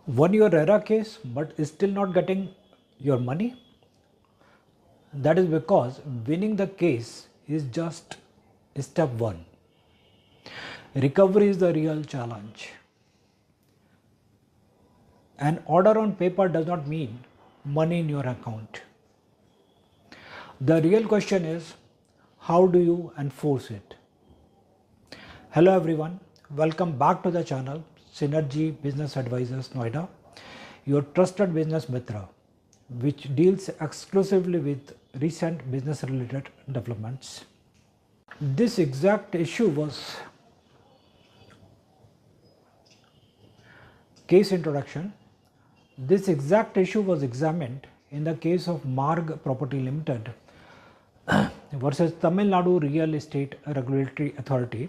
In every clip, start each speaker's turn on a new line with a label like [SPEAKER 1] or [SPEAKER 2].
[SPEAKER 1] Won your RERA case but is still not getting your money? That is because winning the case is just step one. Recovery is the real challenge. An order on paper does not mean money in your account. The real question is, how do you enforce it? Hello everyone, welcome back to the channel Synergy Business Advisors Noida, your trusted business Mitra, which deals exclusively with recent business related developments. This exact issue was case introduction. This exact issue was examined in the case of Marg Properties Ltd versus Tamil Nadu Real Estate Regulatory Authority,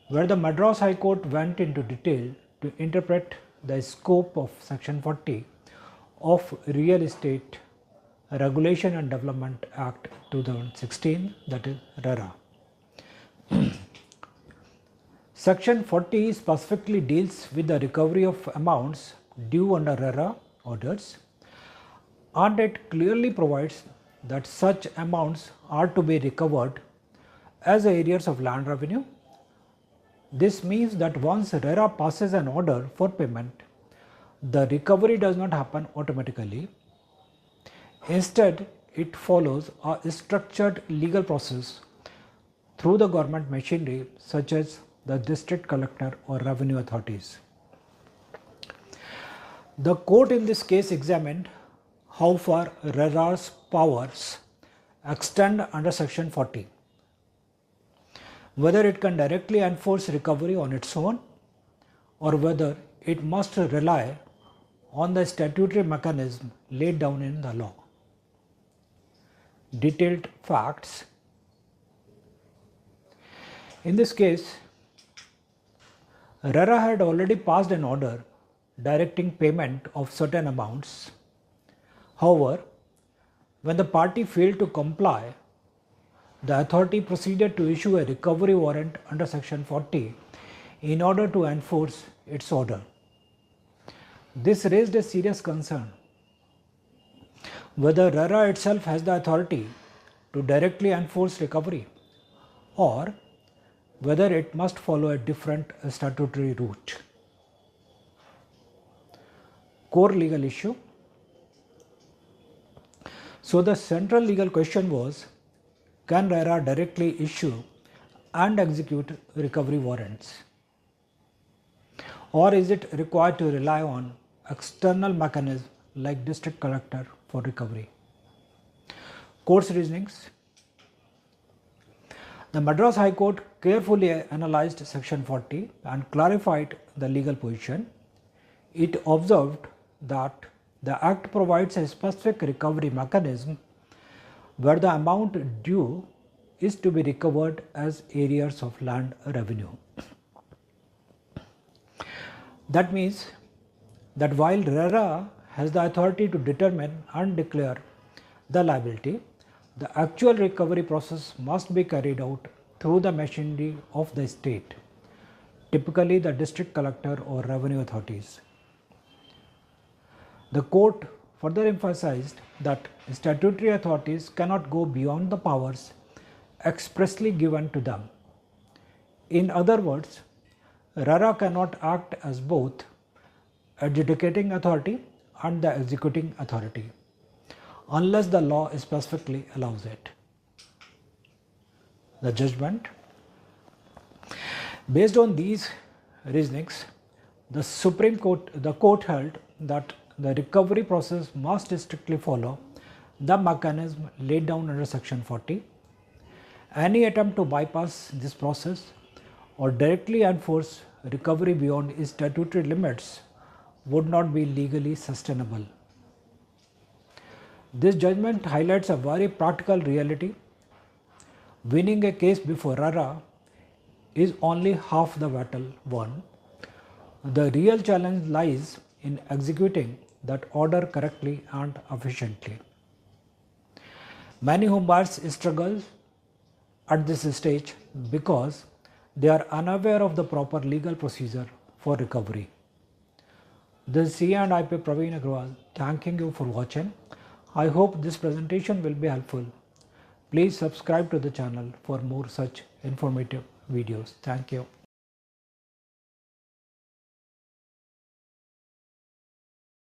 [SPEAKER 1] where the Madras High Court went into detail to interpret the scope of Section 40 of Real Estate Regulation and Development Act 2016, that is RERA. Section 40 specifically deals with the recovery of amounts due under RERA orders, and it clearly provides that such amounts are to be recovered as arrears of land revenue. This means that once RERA passes an order for payment, the recovery does not happen automatically. Instead, it follows a structured legal process through the government machinery such as the district collector or revenue authorities. The court in this case examined how far RERA's powers extend under Section 40, whether it can directly enforce recovery on its own or whether it must rely on the statutory mechanism laid down in the law. Detailed facts. In this case, RERA had already passed an order directing payment of certain amounts. However, when the party failed to comply, the authority proceeded to issue a recovery warrant under Section 40 in order to enforce its order. This raised a serious concern whether RERA itself has the authority to directly enforce recovery or whether it must follow a different statutory route. Core legal issue. So the central legal question was, can RERA directly issue and execute recovery warrants? Or is it required to rely on external mechanisms like district collector for recovery? Court's reasonings. The Madras High Court carefully analyzed Section 40 and clarified the legal position. It observed that the Act provides a specific recovery mechanism where the amount due is to be recovered as arrears of land revenue. That means that while RERA has the authority to determine and declare the liability, the actual recovery process must be carried out through the machinery of the state, typically the district collector or revenue authorities. The court further emphasized that statutory authorities cannot go beyond the powers expressly given to them. In other words, RERA cannot act as both adjudicating authority and the executing authority unless the law specifically allows it. The judgment. Based on these reasonings, the court held that the recovery process must strictly follow the mechanism laid down under Section 40. Any attempt to bypass this process or directly enforce recovery beyond its statutory limits would not be legally sustainable. This judgment highlights a very practical reality. Winning a case before RERA is only half the battle won. The real challenge lies in executing that order correctly and efficiently. Many home buyers struggle at this stage because they are unaware of the proper legal procedure for recovery. This is C and IP Praveen Agrawal thanking you for watching. I hope this presentation will be helpful. Please subscribe to the channel for more such informative videos. Thank you.